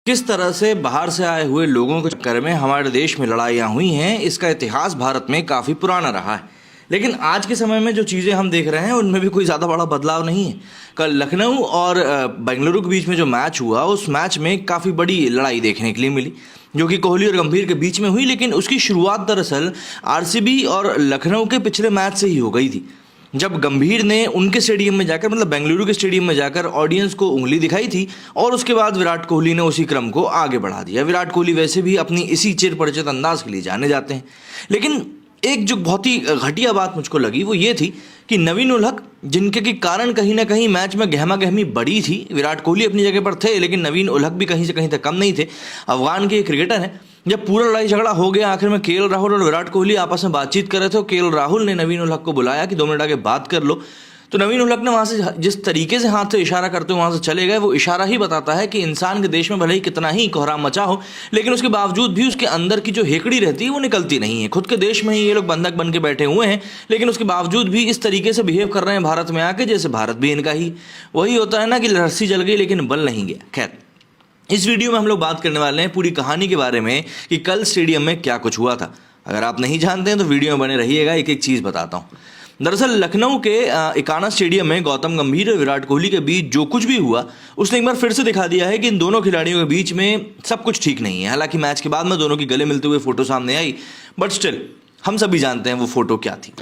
किस तरह से बाहर से आए हुए लोगों के चक्कर में हमारे देश में लड़ाइयाँ हुई हैं, इसका इतिहास भारत में काफ़ी पुराना रहा है। लेकिन आज के समय में जो चीज़ें हम देख रहे हैं उनमें भी कोई ज़्यादा बड़ा बदलाव नहीं है। कल लखनऊ और बेंगलुरु के बीच में जो मैच हुआ, उस मैच में काफ़ी बड़ी लड़ाई देखने के लिए मिली, जो कि कोहली और गंभीर के बीच में हुई। लेकिन उसकी शुरुआत दरअसल आरसीबी और लखनऊ के पिछले मैच से ही हो गई थी, जब गंभीर ने उनके स्टेडियम में जाकर, मतलब बेंगलुरु के स्टेडियम में जाकर ऑडियंस को उंगली दिखाई थी। और उसके बाद विराट कोहली ने उसी क्रम को आगे बढ़ा दिया। विराट कोहली वैसे भी अपनी इसी चिर परिचित अंदाज के लिए जाने जाते हैं। लेकिन एक जो बहुत ही घटिया बात मुझको लगी वो ये थी कि नवीन उल हक, जिनके के कारण कहीं ना कहीं मैच में गहमा गहमी बड़ी थी। विराट कोहली अपनी जगह पर थे, लेकिन नवीन उल हक भी कहीं से कहीं तक कम नहीं थे। अफगान के क्रिकेटर हैं। जब पूरा लड़ाई झगड़ा हो गया, आखिर में केएल राहुल और विराट कोहली आपस में बातचीत कर रहे थे। केएल राहुल ने नवीन उल हक को बुलाया कि 2 मिनट आगे बात कर लो। तो नवीन उल हक ने वहाँ से जिस तरीके से हाथ से इशारा करते हुए वहाँ से चले गए, वो इशारा ही बताता है कि इंसान के देश में भले ही कितना ही कोहराम मचा हो, लेकिन उसके बावजूद भी उसके अंदर की जो हेकड़ी रहती है वो निकलती नहीं है। खुद के देश में ही ये लोग बंधक बन के बैठे हुए हैं, लेकिन उसके बावजूद भी इस तरीके से बिहेव कर रहे हैं भारत में आके, जैसे भारत भी इनका ही। वही होता है ना कि रस्सी जल गई लेकिन बल नहीं गया। खैर, इस वीडियो में हम लोग बात करने वाले हैं पूरी कहानी के बारे में कि कल स्टेडियम में क्या कुछ हुआ था। अगर आप नहीं जानते हैं तो वीडियो में बने रहिएगा, एक एक चीज़ बताता हूँ। दरअसल लखनऊ के इकाना स्टेडियम में गौतम गंभीर और विराट कोहली के बीच जो कुछ भी हुआ, उसने एक बार फिर से दिखा दिया है कि इन दोनों खिलाड़ियों के बीच में सब कुछ ठीक नहीं है। हालांकि मैच के बाद में दोनों की गले मिलते हुए फोटो सामने आई, बट स्टिल हम सभी जानते हैं वो फोटो क्या थी।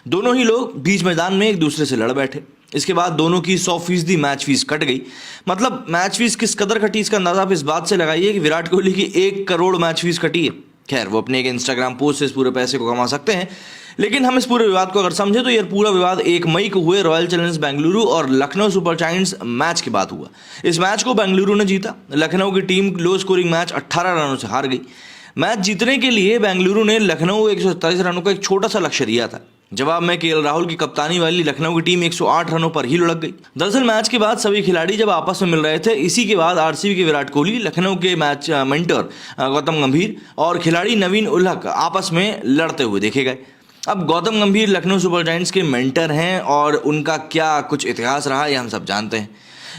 दोनों ही लोग बीच मैदान में एक दूसरे से लड़ बैठे। इसके बाद दोनों की 100% मैच फीस कट गई। मतलब मैच फीस किस कदर कटी, इसका अंदाजा आप इस बात से लगाइए कि विराट कोहली की 1 करोड़ मैच फीस कटी है। खैर, वो अपने एक इंस्टाग्राम पोस्ट से इस पूरे पैसे को कमा सकते हैं। लेकिन हम इस पूरे विवाद को अगर समझे तो यह पूरा विवाद 1 मई को हुए रॉयल चैलेंजर्स बेंगलुरु और लखनऊ सुपर जायंट्स मैच के बाद हुआ। इस मैच को बेंगलुरु ने जीता। लखनऊ की टीम लो स्कोरिंग मैच 18 रनों से हार गई। मैच जीतने के लिए बेंगलुरु ने लखनऊ 147 रनों का एक छोटा सा लक्ष्य दिया था। जवाब में केएल राहुल की कप्तानी वाली लखनऊ की टीम 108 रनों पर ही लुढ़क गई। दरअसल मैच के बाद सभी खिलाड़ी जब आपस में मिल रहे थे, इसी के बाद आरसीबी के विराट कोहली, लखनऊ के मैच मेंटर गौतम गंभीर और खिलाड़ी नवीन उल हक आपस में लड़ते हुए देखे गए। अब गौतम गंभीर लखनऊ सुपर जायंट्स के मेंटर हैं और उनका क्या कुछ इतिहास रहा ये हम सब जानते हैं।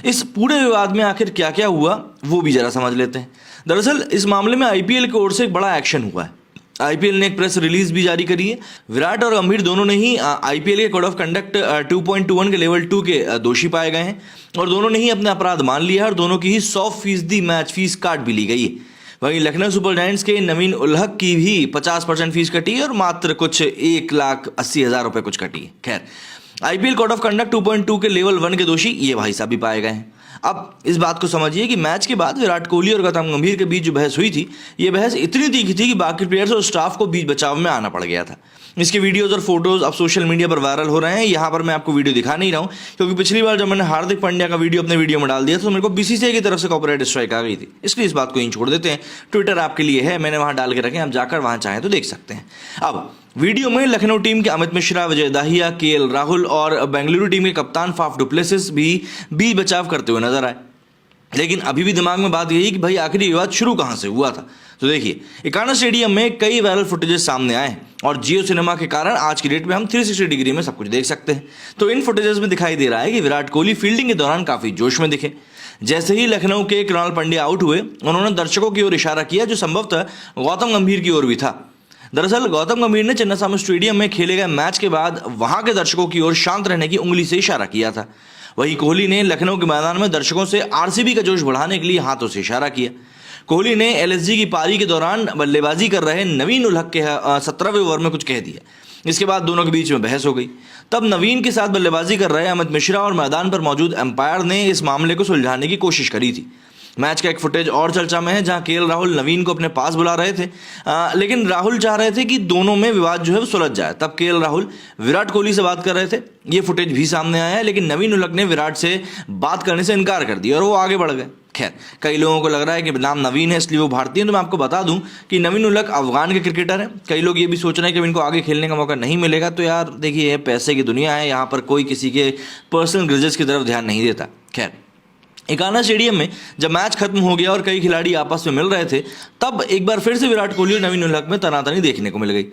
इस पूरे विवाद में आखिर क्या क्या हुआ वो भी जरा समझ लेते हैं। दरअसल इस मामले में आईपीएल की ओर से एक बड़ा एक्शन हुआ है। आईपीएल ने एक प्रेस रिलीज भी जारी करी है। विराट और गंभीर दोनों ने ही आईपीएल के कोड ऑफ कंडक्ट 2.21 के लेवल 2 के दोषी पाए गए हैं और दोनों ने ही अपने अपराध मान लिया है और दोनों की ही 100% मैच फीस काट भी ली गई है। वहीं लखनऊ सुपर जायंट्स के नवीन उल हक की भी 50% फीस कटी है और मात्र कुछ 1,80,000 रुपये कुछ कटी है। खैर, आईपीएल कोड ऑफ कंडक्ट 2.2 के लेवल 1 के दोषी ये भाई साहब भी पाए गए हैं। अब इस बात को समझिए कि मैच के बाद विराट कोहली और गौतम गंभीर के बीच जो बहस हुई थी, ये बहस इतनी तीखी थी कि बाकी प्लेयर्स और स्टाफ को बीच बचाव में आना पड़ गया था। इसके वीडियोस और फोटोज अब सोशल मीडिया पर वायरल हो रहे हैं। यहाँ पर मैं आपको वीडियो दिखा नहीं रहा हूँ, क्योंकि पिछली बार जब मैंने हार्दिक पांड्या का वीडियो अपने वीडियो में डाल दिया तो मेरे को बीसीसीआई की तरफ से कॉपीराइट स्ट्राइक आ गई थी, इसलिए इस बात को यहीं छोड़ देते हैं। ट्विटर आपके लिए है, मैंने वहाँ डाल के रखे, आप जाकर वहाँ चाहें तो देख सकते हैं। अब वीडियो में लखनऊ टीम के अमित मिश्रा, विजय दाहिया, केएल राहुल और बेंगलुरु टीम के कप्तान फाफ डुप्लेसिस भी बीच बचाव करते हुए नजर आए। लेकिन अभी भी दिमाग में बात यही कि भाई आखिर ये विवाद शुरू कहाँ से हुआ था। तो देखिए, इकाना स्टेडियम में कई वायरल फुटेजेस सामने आए हैं और जियो सिनेमा के कारण आज की डेट में हम 360 डिग्री में सब कुछ देख सकते हैं। तो इन फुटेजेस में दिखाई दे रहा है कि विराट कोहली फील्डिंग के दौरान काफी जोश में दिखे। जैसे ही लखनऊ के कृणाल पंड्या आउट हुए, उन्होंने दर्शकों की ओर इशारा किया, जो संभवतः गौतम गंभीर की ओर भी था। दरअसल गौतम गंभीर ने चिन्नास्वामी स्टेडियम में खेले गए मैच के बाद वहां के दर्शकों की ओर शांत रहने की उंगली से इशारा किया था। वहीं कोहली ने लखनऊ के मैदान में दर्शकों से आरसीबी का जोश बढ़ाने के लिए हाथों से इशारा किया। कोहली ने एलएसजी की पारी के दौरान बल्लेबाजी कर रहे नवीन उल हक के 17वें ओवर में कुछ कह दिया। इसके बाद दोनों के बीच में बहस हो गई। तब नवीन के साथ बल्लेबाजी कर रहे अमित मिश्रा और मैदान पर मौजूद एम्पायर ने इस मामले को सुलझाने की कोशिश करी थी। मैच का एक फुटेज और चर्चा में है, जहां केएल राहुल नवीन को अपने पास बुला रहे थे, लेकिन राहुल चाह रहे थे कि दोनों में विवाद जो है वो सुलझ जाए। तब केएल राहुल विराट कोहली से बात कर रहे थे। ये फुटेज भी सामने आया है, लेकिन नवीन उल हक ने विराट से बात करने से इनकार कर दिया और वो आगे बढ़ गए। खैर, कई लोगों को लग रहा है कि नाम नवीन है इसलिए वो भारतीय हैं, तो मैं आपको बता दूं कि नवीन उल हक अफगान के क्रिकेटर हैं। कई लोग ये भी सोच रहे हैं कि इनको आगे खेलने का मौका नहीं मिलेगा। तो यार देखिए, पैसे की दुनिया है, यहाँ पर कोई किसी के पर्सनल ग्रजेस की तरफ ध्यान नहीं देता। खैर, इकाना स्टेडियम में जब मैच खत्म हो गया और कई खिलाड़ी आपस में मिल रहे थे, तब एक बार फिर से विराट कोहली और नवीन उल हक में तनातनी देखने को मिल गई।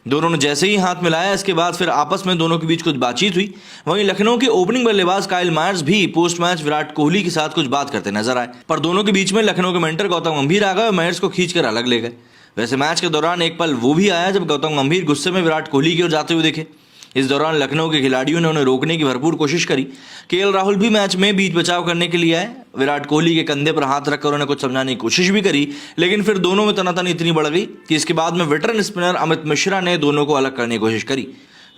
दोनों ने जैसे ही हाथ मिलाया इसके बाद फिर आपस में दोनों के बीच कुछ बातचीत हुई। वहीं लखनऊ के ओपनिंग बल्लेबाज काइल मायर्स भी पोस्ट मैच विराट कोहली के साथ कुछ बात करते नजर आए, पर दोनों के बीच में लखनऊ के मेंटर गौतम गंभीर आ गए और मायर्स को खींचकर अलग ले गए। वैसे मैच के दौरान एक पल वो भी आया जब गौतम गंभीर गुस्से में विराट कोहली की ओर जाते हुए दिखे। इस दौरान लखनऊ के खिलाड़ियों ने उन्हें रोकने की भरपूर कोशिश करी। केएल राहुल भी मैच में बीच बचाव करने के लिए आए। विराट कोहली के कंधे पर हाथ रखकर उन्हें कुछ समझाने की कोशिश भी करी, लेकिन फिर दोनों में तनातनी इतनी बढ़ गई कि इसके बाद में वेटरन स्पिनर अमित मिश्रा ने दोनों को अलग करने की कोशिश करी।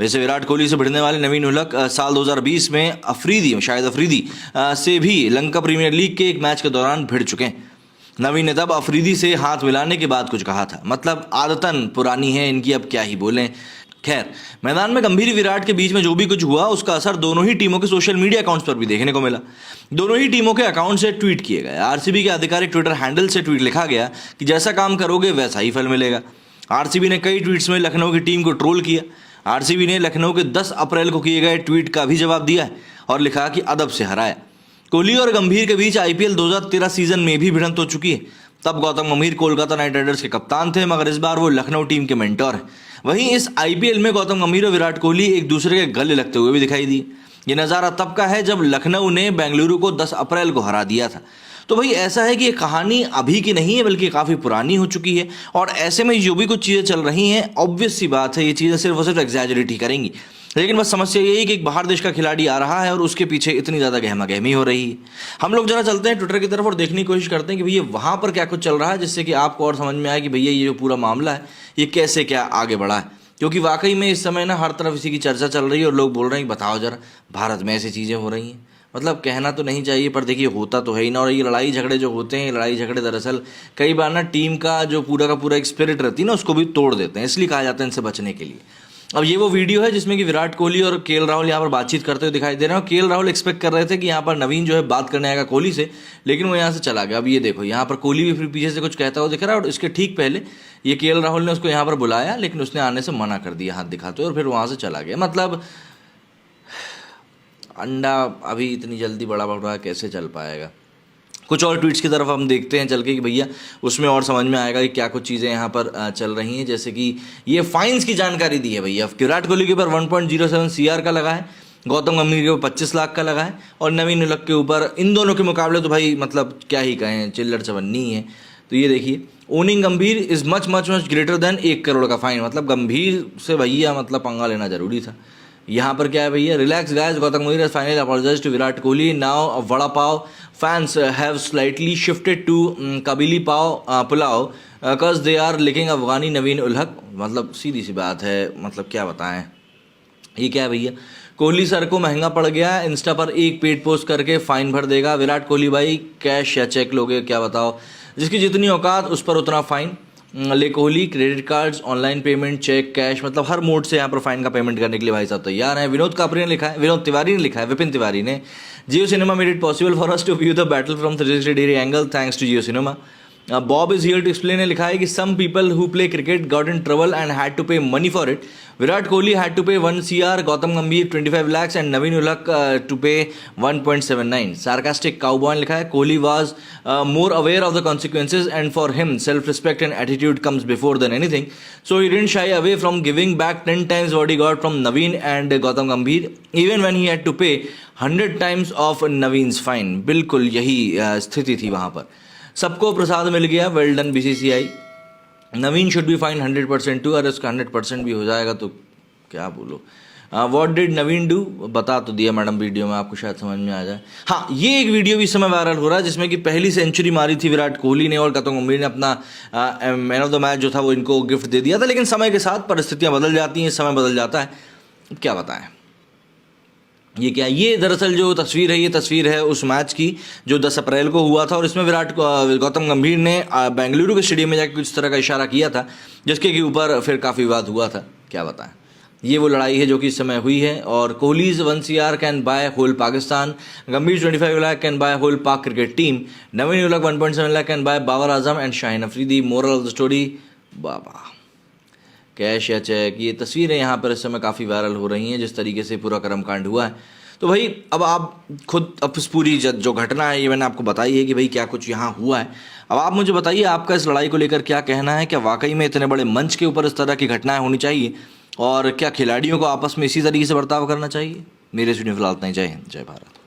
वैसे विराट कोहली से भिड़ने वाले नवीन उलहक साल 2020 में अफरीदी से भी लंका प्रीमियर लीग के एक मैच के दौरान भिड़ चुके हैं। नवीन ने तब अफरीदी से हाथ मिलाने के बाद कुछ कहा था, मतलब आदतन पुरानी है इनकी, अब क्या ही बोलें। खैर, मैदान में गंभीर विराट के बीच में जो भी कुछ हुआ उसका असर दोनों ही टीमों के सोशल मीडिया अकाउंट्स पर भी देखने को मिला। दोनों ही टीमों के अकाउंट से ट्वीट किए गए। आरसीबी के आधिकारिक ट्विटर हैंडल से ट्वीट लिखा गया कि जैसा काम करोगे वैसा ही फल मिलेगा। आरसीबी ने कई ट्वीट्स में लखनऊ की टीम को ट्रोल किया। आरसीबी ने लखनऊ के 10 अप्रैल को किए गए ट्वीट का भी जवाब दिया है और लिखा कि अदब से हराया। कोहली और गंभीर के बीच आईपीएल 2013 सीजन में भी भिड़ंत हो चुकी है। तब गौतम गंभीर कोलकाता नाइट राइडर्स के कप्तान थे, मगर इस बार वो लखनऊ टीम के मेंटर हैं। वहीं इस आईपीएल में गौतम गंभीर और विराट कोहली एक दूसरे के गले लगते हुए भी दिखाई दिए। ये नज़ारा तब का है जब लखनऊ ने बेंगलुरु को 10 अप्रैल को हरा दिया था। तो भाई ऐसा है कि ये कहानी अभी की नहीं है बल्कि काफ़ी पुरानी हो चुकी है, और ऐसे में जो भी कुछ चीज़ें चल रही हैं ऑब्वियस सी बात है ये चीज़ें सिर्फ और सिर्फ एग्जैजरेट ही करेंगी। लेकिन बस समस्या यही है कि एक बाहर देश का खिलाड़ी आ रहा है और उसके पीछे इतनी ज़्यादा गहमा गहमी हो रही है। हम लोग जरा चलते हैं ट्विटर की तरफ और देखने की कोशिश करते हैं कि भैया वहाँ पर क्या कुछ चल रहा है, जिससे कि आपको और समझ में आए कि भैया ये जो पूरा मामला है ये कैसे क्या आगे बढ़ा है। क्योंकि वाकई में इस समय ना हर तरफ इसी की चर्चा चल रही है और लोग बोल रहे हैं कि बताओ जरा भारत में ऐसी चीज़ें हो रही हैं। मतलब कहना तो नहीं चाहिए पर देखिए होता तो है ही ना। और ये लड़ाई झगड़े जो होते हैं, लड़ाई झगड़े दरअसल कई बार ना टीम का जो पूरा का पूरा एक स्पिरिट रहती है ना उसको भी तोड़ देते हैं, इसलिए कहा जाता है इनसे बचने के लिए। अब ये वो वीडियो है जिसमें कि विराट कोहली और केएल राहुल यहाँ पर बातचीत करते हुए दिखाई दे रहे हैं। केएल राहुल एक्सपेक्ट कर रहे थे कि यहाँ पर नवीन जो है बात करने आएगा कोहली से, लेकिन वो यहाँ से चला गया। अब ये देखो यहाँ पर कोहली भी फिर पीछे से कुछ कहता हुआ दिख रहा है और इसके ठीक पहले ये केएल राहुल ने उसको यहाँ पर बुलाया, लेकिन उसने आने से मना कर दिया हाथ दिखाते हुए और फिर वहाँ से चला गया। मतलब अंडा अभी इतनी जल्दी बड़ा बढ़ रहा है, कैसे चल पाएगा। कुछ और ट्वीट्स की तरफ हम देखते हैं चल के कि भैया उसमें और समझ में आएगा कि क्या कुछ चीज़ें यहाँ पर चल रही हैं। जैसे कि ये फाइन्स की जानकारी दी है भैया। विराट कोहली के ऊपर 1.07 CR का लगा है, गौतम गंभीर के ऊपर 25 लाख का लगा है और नवीन उलहक के ऊपर, इन दोनों के मुकाबले तो भाई मतलब क्या ही कहें, चिल्लर चवन्नी है। तो ये देखिए, ओनिंग गंभीर is much much much greater than 1 crore का फाइन। मतलब गंभीर से भैया मतलब पंगा लेना जरूरी था। यहाँ पर क्या है भैया, relax guys, Gautam Gambhir has finally apologised to Virat Kohli. Now vada pav fans have slightly shifted to Kabuli pav pulao because they are liking Afghani Naveen ul Haq. मतलब सीधी सी बात है, मतलब क्या बताएं। ये क्या है भैया, कोहली सर को महंगा पड़ गया, इंस्टा पर एक पेड पोस्ट करके फाइन भर देगा। विराट कोहली भाई कैश या चेक लोगे क्या बताओ, जिसकी जितनी औकात उस पर उतना फाइन। ले Kohli credit cards, online payment, cheque, cash, मतलब हर मोड से यहाँ पर फाइन का पेमेंट करने के लिए भाई साहब तैयार हैं। विनोद कापरी ने लिखा है, विनोद तिवारी ने लिखा है, विपिन तिवारी ने, Jio cinema made it possible for us to view the battle from 360 degree angle thanks to Jio cinema. Bob is here to explain ने लिखा है कि some people who play cricket got in trouble and had to pay money for it. Virat Kohli had to pay 1 CR, Gautam Gambhir 25 lakhs and Naveen ul Haq to pay 1.79। Sarcastic cowboy ने लिखा है, Kohli was more aware of the consequences and for him self respect and attitude comes before then anything, so he didn't shy away from giving back 10 times what he got from Naveen and Gautam Gambhir even when he had to pay 100 times of Naveen's फाइन। बिल्कुल यही स्थिति थी वहाँ पर। सबको प्रसाद मिल गया, well done BCCI। Naveen should be fine 100% too, अरे उसका 100% भी हो जाएगा तो क्या बोलो। व्हाट डिड नवीन डू, बता तो दिया मैडम वीडियो में, आपको शायद समझ में आ जाए। हाँ, ये एक वीडियो भी इस समय वायरल हो रहा है जिसमें कि पहली सेंचुरी मारी थी विराट कोहली ने और गौतम गंभीर ने अपना मैन ऑफ द मैच जो था वो इनको गिफ्ट दे दिया था। लेकिन समय के साथ परिस्थितियाँ बदल जाती हैं, समय बदल जाता है, क्या बताएं। ये क्या, ये दरअसल जो तस्वीर है ये तस्वीर है उस मैच की जो 10 अप्रैल को हुआ था और इसमें गौतम गंभीर ने बेंगलुरु के स्टेडियम में जाकर कुछ तरह का इशारा किया था जिसके ऊपर फिर काफ़ी विवाद हुआ था, क्या बताएं। ये वो लड़ाई है जो कि इस समय हुई है। और Kohli's 1 CR can buy whole Pakistan, Gambhir 25 lakh can buy whole Pak cricket team, Naveen ul Haq 1.7 lakh can buy Babar Azam and Shaheen Afridi. Moral of the story, Baba cash या चेक। ये तस्वीरें यहाँ पर इस समय काफ़ी वायरल हो रही हैं जिस तरीके से पूरा कर्मकांड हुआ है। तो भाई अब आप खुद अब इस पूरी जो घटना है ये मैंने आपको बताई है कि भाई क्या कुछ यहाँ हुआ है। अब आप मुझे बताइए आपका इस लड़ाई को लेकर क्या कहना है, क्या वाकई में इतने बड़े मंच के ऊपर इस तरह की घटनाएं होनी चाहिए और क्या खिलाड़ियों को आपस में इसी तरीके से बर्ताव करना चाहिए। मेरे स्टूडियो फिलहाल इतना ही। जय हिंद, जय भारत।